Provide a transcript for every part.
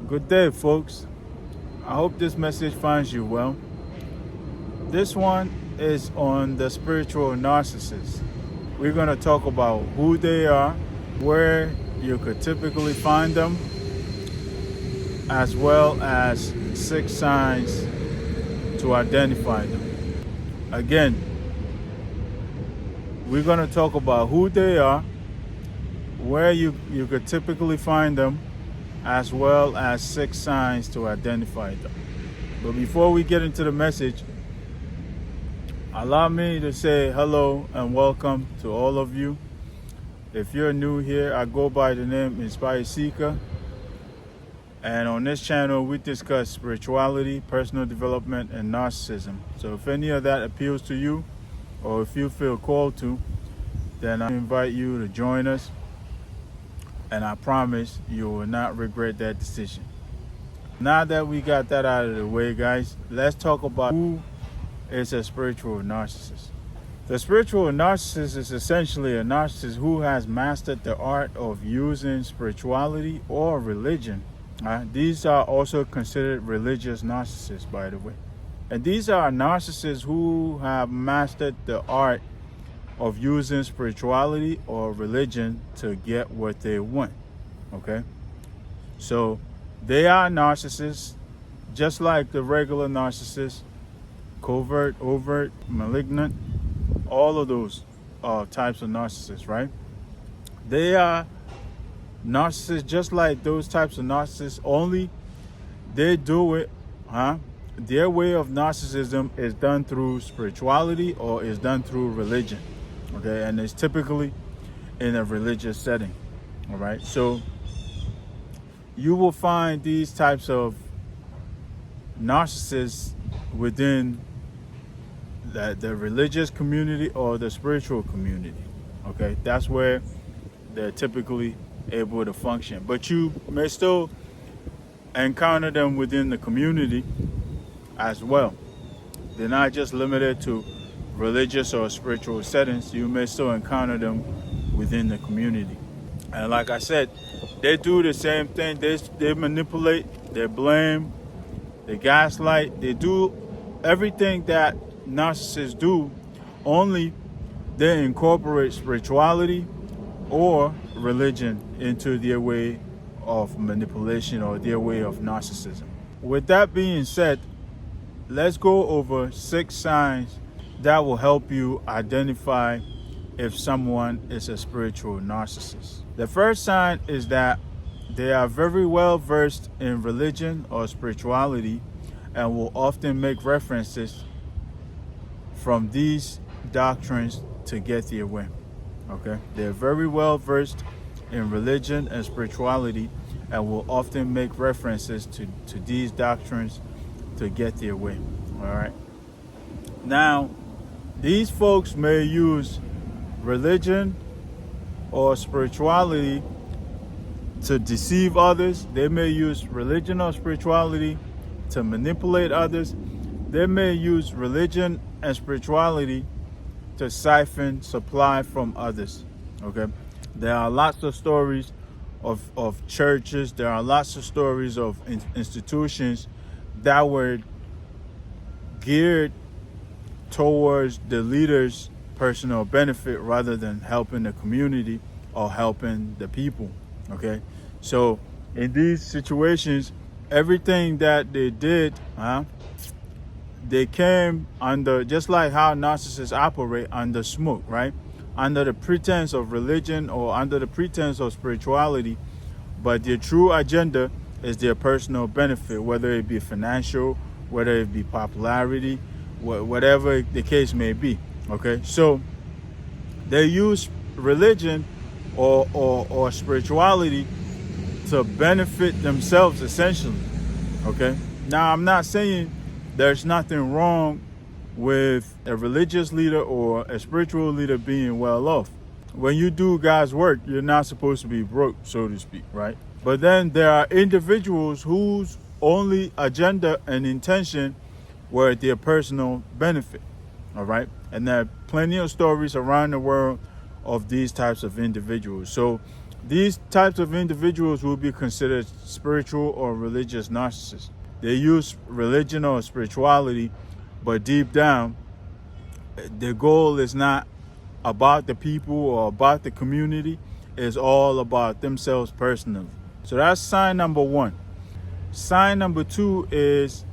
Good day, folks. I hope this message finds you well. This one is on the spiritual narcissist. We're going to talk about who they are, where you could typically find them, as well as 6 signs to identify them. Again, we're going to talk about who they are, where you could typically find them, as well as 6 signs to identify them. But before we get into the message, allow me to say hello and welcome to all of you. If you're new here, I go by the name Inspired Seeker. And on this channel, we discuss spirituality, personal development, and narcissism. So if any of that appeals to you, or if you feel called to, then I invite you to join us. And I promise you will not regret that decision. Now that we got that out of the way, guys, let's talk about who is a spiritual narcissist. The spiritual narcissist is essentially a narcissist who has mastered the art of using spirituality or religion. These are also considered religious narcissists, by the way. And these are narcissists who have mastered the art of using spirituality or religion to get what they want. Okay? So they are narcissists, just like the regular narcissists, covert, overt, malignant, all of those types of narcissists, right? They are narcissists just like those types of narcissists, only they do it, their way of narcissism is done through spirituality or is done through religion. Okay, and it's typically in a religious setting. All right, so you will find these types of narcissists within the religious community or the spiritual community. Okay, that's where they're typically able to function. But you may still encounter them within the community as well. They're not just limited to religious or spiritual settings. You may still encounter them within the community. And like I said, they do the same thing. They manipulate, they blame, they gaslight, they do everything that narcissists do, only they incorporate spirituality or religion into their way of manipulation or their way of narcissism. With that being said, let's go over 6 signs that will help you identify if someone is a spiritual narcissist. The first sign is that they are very well versed in religion or spirituality and will often make references from these doctrines to get their way. Okay? They're very well versed in religion and spirituality and will often make references to these doctrines to get their way. All right? Now, these folks may use religion or spirituality to deceive others. They may use religion or spirituality to manipulate others. They may use religion and spirituality to siphon supply from others. Okay? There are lots of stories of churches. There are lots of stories of institutions that were geared towards the leader's personal benefit rather than helping the community or helping the people. Okay, so in these situations, everything that they did, they came under, just like how narcissists operate, under smoke, right? Under the pretense of religion or under the pretense of spirituality, but their true agenda is their personal benefit, whether it be financial, whether it be popularity, whatever the case may be. Okay, so they use religion or spirituality to benefit themselves, essentially. Okay, now I'm not saying there's nothing wrong with a religious leader or a spiritual leader being well off. When you do God's work, you're not supposed to be broke, so to speak, right? But then there are individuals whose only agenda and intention were their personal benefit. All right, and there are plenty of stories around the world of these types of individuals. So These types of individuals will be considered spiritual or religious narcissists. They use religion or spirituality, but deep down, their goal is not about the people or about the community. It's all about themselves personally. So that's sign number one. Sign number two is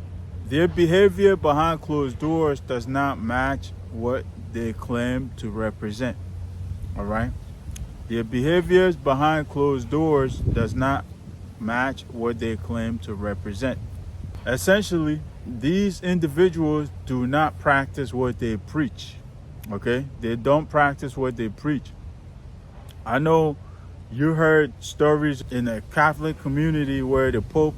their behavior behind closed doors does not match what they claim to represent. All right? Their behaviors behind closed doors does not match what they claim to represent. Essentially, these individuals do not practice what they preach. Okay? They don't practice what they preach. I know you heard stories in the Catholic community where the Pope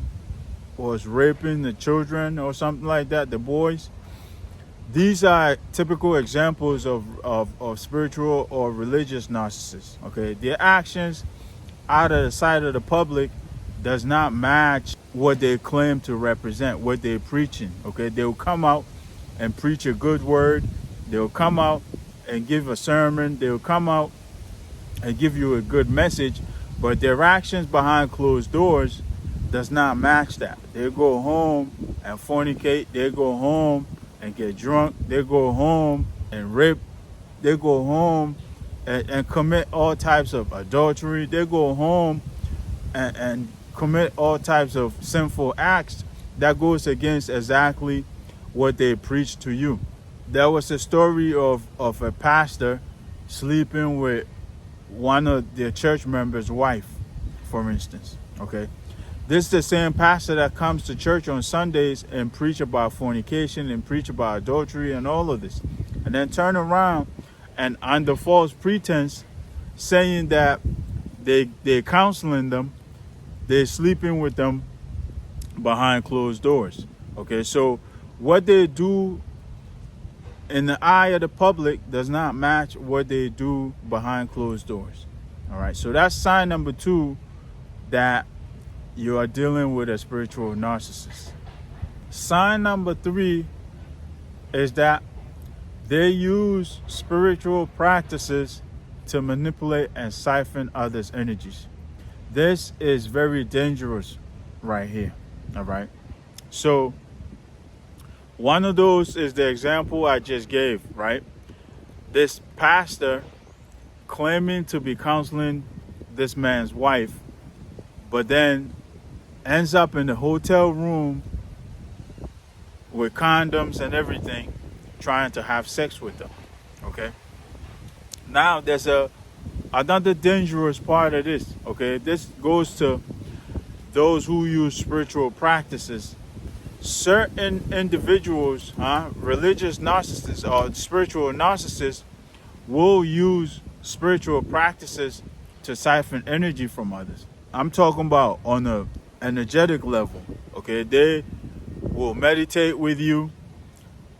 was raping the children or something like that, the boys. These are typical examples of spiritual or religious narcissists. Okay, their actions out of the sight of the public does not match what they claim to represent, what they're preaching. Okay, they'll come out and preach a good word. They'll come out and give a sermon. They'll come out and give you a good message, but their actions behind closed doors does not match that. They go home and fornicate. They go home and get drunk. They go home and rape. They go home and commit all types of adultery. They go home and commit all types of sinful acts that goes against exactly what they preach to you. There was a story of a pastor sleeping with one of their church members' wife, for instance. Okay, this is the same pastor that comes to church on Sundays and preach about fornication and preach about adultery and all of this, and then turn around and under false pretense saying that they're counseling them, they're sleeping with them behind closed doors. Okay, so what they do in the eye of the public does not match what they do behind closed doors. All right, so that's sign number two, that you are dealing with a spiritual narcissist. Sign number three is that they use spiritual practices to manipulate and siphon others' energies. This is very dangerous right here. All right, so one of those is the example I just gave, right? This pastor claiming to be counseling this man's wife, but then ends up in the hotel room with condoms and everything, trying to have sex with them. Okay? Now there's another dangerous part of this. Okay? This goes to those who use spiritual practices. Certain individuals, religious narcissists or spiritual narcissists, will use spiritual practices to siphon energy from others. I'm talking about on an energetic level. Okay, they will meditate with you,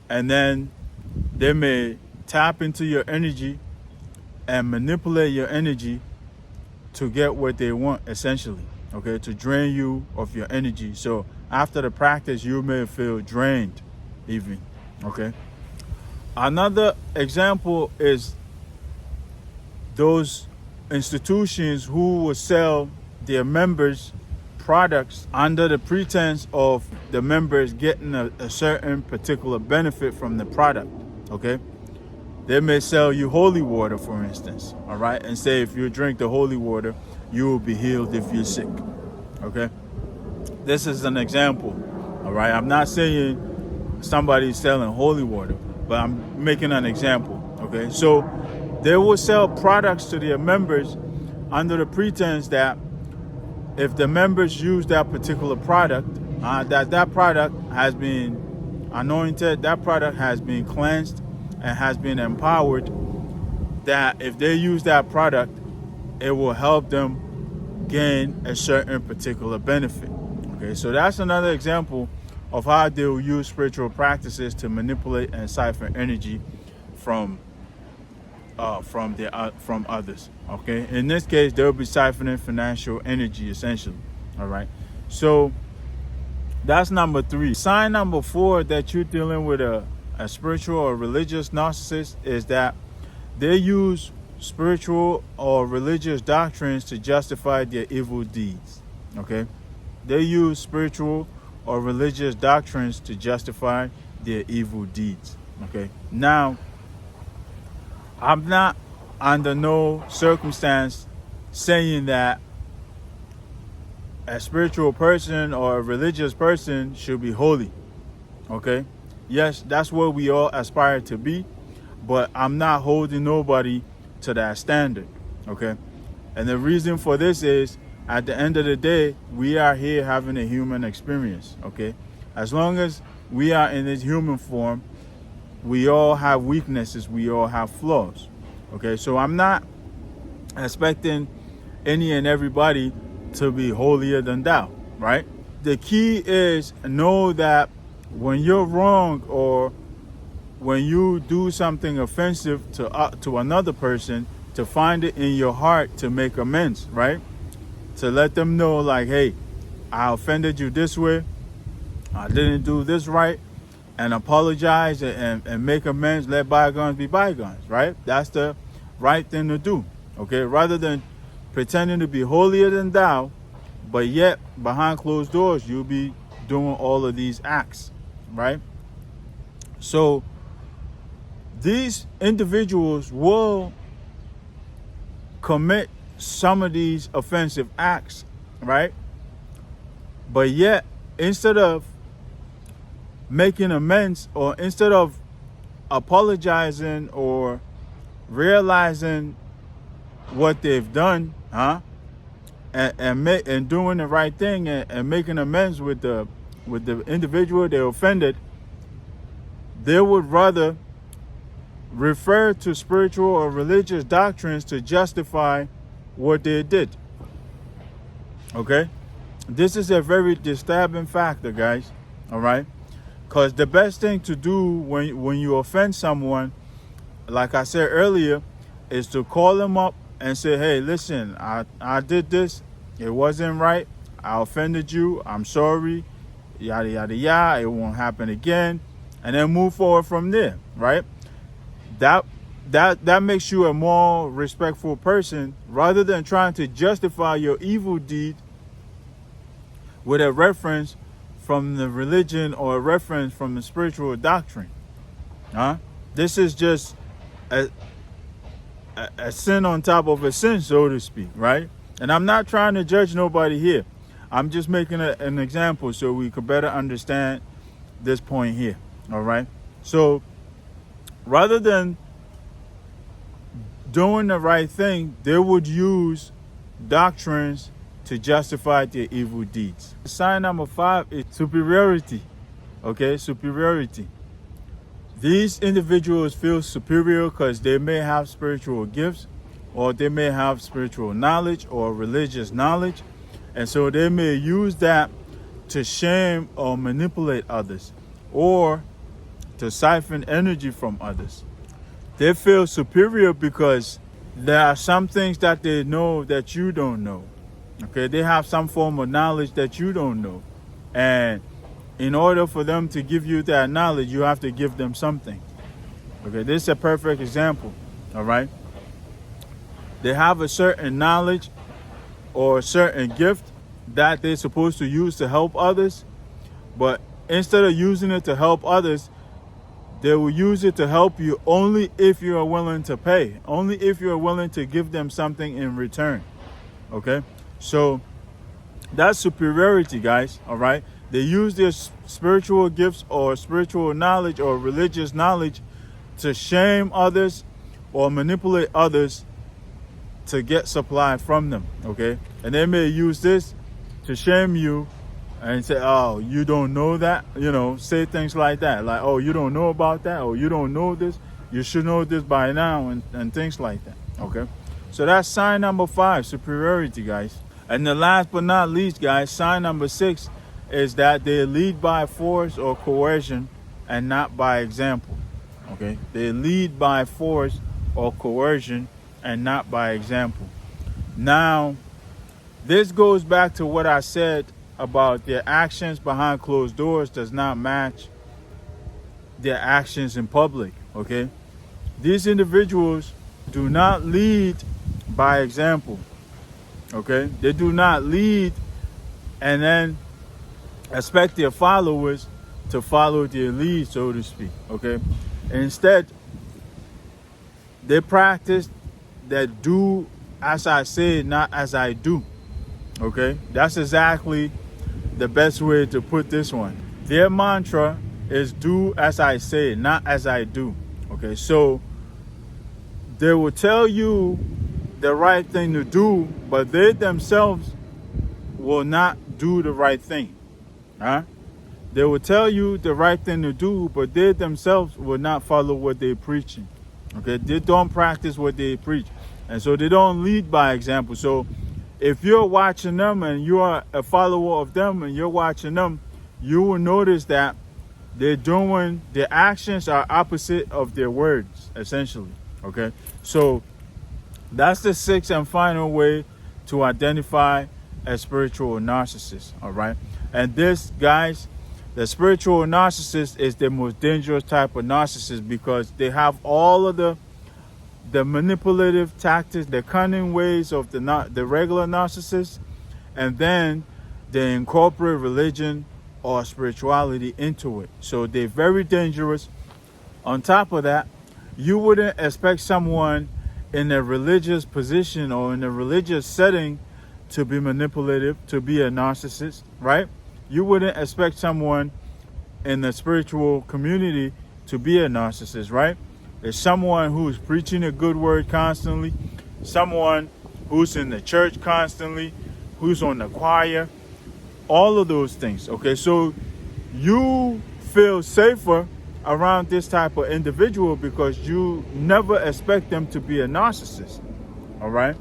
and then they may tap into your energy and manipulate your energy to get what they want, essentially. Okay, to drain you of your energy. So after the practice, you may feel drained even. Okay. Another example is those institutions who will sell their members products under the pretense of the members getting a certain particular benefit from the product. Okay. They may sell you holy water, for instance. All right. And say if you drink the holy water, you will be healed if you're sick. Okay. This is an example. All right. I'm not saying somebody's selling holy water, but I'm making an example. Okay. So they will sell products to their members under the pretense that if the members use that particular product, that product has been anointed, that product has been cleansed and has been empowered, that if they use that product, it will help them gain a certain particular benefit. Okay, so that's another example of how they will use spiritual practices to manipulate and siphon energy from others. Okay, in this case, they'll be siphoning financial energy, essentially. All right, so that's number three. Sign number four that you're dealing with a spiritual or religious narcissist is that they use spiritual or religious doctrines to justify their evil deeds. Okay? They use spiritual or religious doctrines to justify their evil deeds. Okay? Now, I'm not under no circumstance saying that a spiritual person or a religious person should be holy. Okay? Yes, that's what we all aspire to be, but I'm not holding nobody to that standard. Okay? And the reason for this is, at the end of the day, we are here having a human experience. Okay? As long as we are in this human form, we all have weaknesses, we all have flaws. Okay? So I'm not expecting any and everybody to be holier than thou, right? The key is know that when you're wrong or when you do something offensive to another person, to find it in your heart to make amends, right? To let them know, like, hey, I offended you this way, I didn't do this right, and apologize and make amends, let bygones be bygones, right? That's the right thing to do, okay? Rather than pretending to be holier than thou, but yet behind closed doors you'll be doing all of these acts, right? So these individuals will commit some of these offensive acts, right? But yet, instead of making amends, or instead of apologizing or realizing what they've done, and doing the right thing and making amends with the individual they offended, they would rather refer to spiritual or religious doctrines to justify what they did. Okay? This is a very disturbing factor, guys. All right? Because the best thing to do when you offend someone, like I said earlier, is to call them up and say, hey, listen, I did this. It wasn't right. I offended you. I'm sorry. Yada, yada, yada. It won't happen again. And then move forward from there, right? That makes you a more respectful person, rather than trying to justify your evil deed with a reference from the religion or a reference from the spiritual doctrine. This is just a sin on top of a sin, so to speak, right? And I'm not trying to judge nobody here. I'm just making an example so we could better understand this point here, all right? So rather than doing the right thing, they would use doctrines to justify their evil deeds. Sign number 5 is superiority, okay? Superiority. These individuals feel superior because they may have spiritual gifts, or they may have spiritual knowledge or religious knowledge, and so they may use that to shame or manipulate others, or to siphon energy from others. They feel superior because there are some things that they know that you don't know. Okay, they have some form of knowledge that you don't know, and in order for them to give you that knowledge, you have to give them something. Okay, this is a perfect example. All right, they have a certain knowledge or a certain gift that they're supposed to use to help others, but instead of using it to help others, they will use it to help you only if you are willing to pay, only if you are willing to give them something in return. Okay, so that's superiority, guys. All right, they use their spiritual gifts or spiritual knowledge or religious knowledge to shame others or manipulate others to get supply from them. Okay, and they may use this to shame you and say, oh, you don't know that, say things like that, like, oh, you don't know about that, or you don't know this, you should know this by now, and things like that. Okay, so that's sign number 5, superiority, guys. And the last but not least, guys, sign number 6 is that they lead by force or coercion and not by example. Okay, they lead by force or coercion and not by example. Now, this goes back to what I said about their actions behind closed doors does not match their actions in public. Okay, these individuals do not lead by example. Okay? They do not lead and then expect their followers to follow their lead, so to speak. Okay? Instead, they practice that do as I say, not as I do. Okay? That's exactly the best way to put this one. Their mantra is do as I say, not as I do. Okay? So they will tell you the right thing to do, but they themselves will not do the right thing. Huh? They will tell you the right thing to do, but they themselves will not follow what they're preaching. Okay? They don't practice what they preach. And so they don't lead by example. So if you're watching them and you are a follower of them and you're watching them, you will notice that their actions are opposite of their words, essentially. Okay? So that's the sixth and final way to identify a spiritual narcissist. All right? And this, guys, the spiritual narcissist is the most dangerous type of narcissist because they have all of the manipulative tactics, the cunning ways of the regular narcissist, and then they incorporate religion or spirituality into it. So they're very dangerous. On top of that, you wouldn't expect someone in a religious position or in a religious setting to be manipulative, to be a narcissist, right? You wouldn't expect someone in the spiritual community to be a narcissist, right? It's someone who's preaching a good word constantly, someone who's in the church constantly, who's on the choir, all of those things. Okay, so you feel safer around this type of individual because you never expect them to be a narcissist. All right,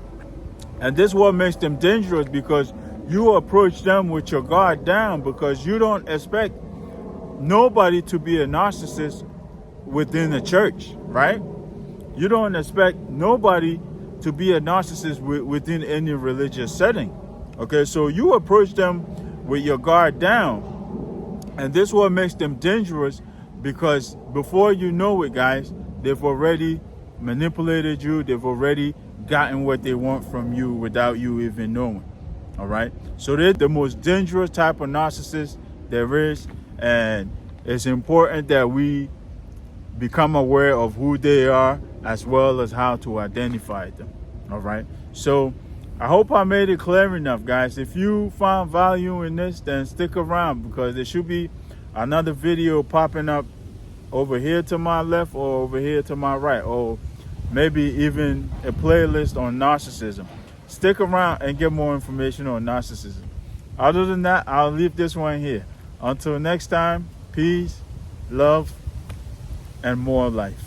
and this is what makes them dangerous because you approach them with your guard down because you don't expect nobody to be a narcissist within the church, right? You don't expect nobody to be a narcissist within any religious setting. Okay, so you approach them with your guard down, and this is what makes them dangerous because before you know it, guys, they've already manipulated you. They've already gotten what they want from you without you even knowing. All right, so they're the most dangerous type of narcissist there is, and it's important that we become aware of who they are as well as how to identify them. All right, so I hope I made it clear enough, guys. If you found value in this, then stick around because there should be another video popping up over here to my left or over here to my right, or maybe even a playlist on narcissism. Stick around and get more information on narcissism. Other than that, I'll leave this one here. Until next time, peace, love, and more life.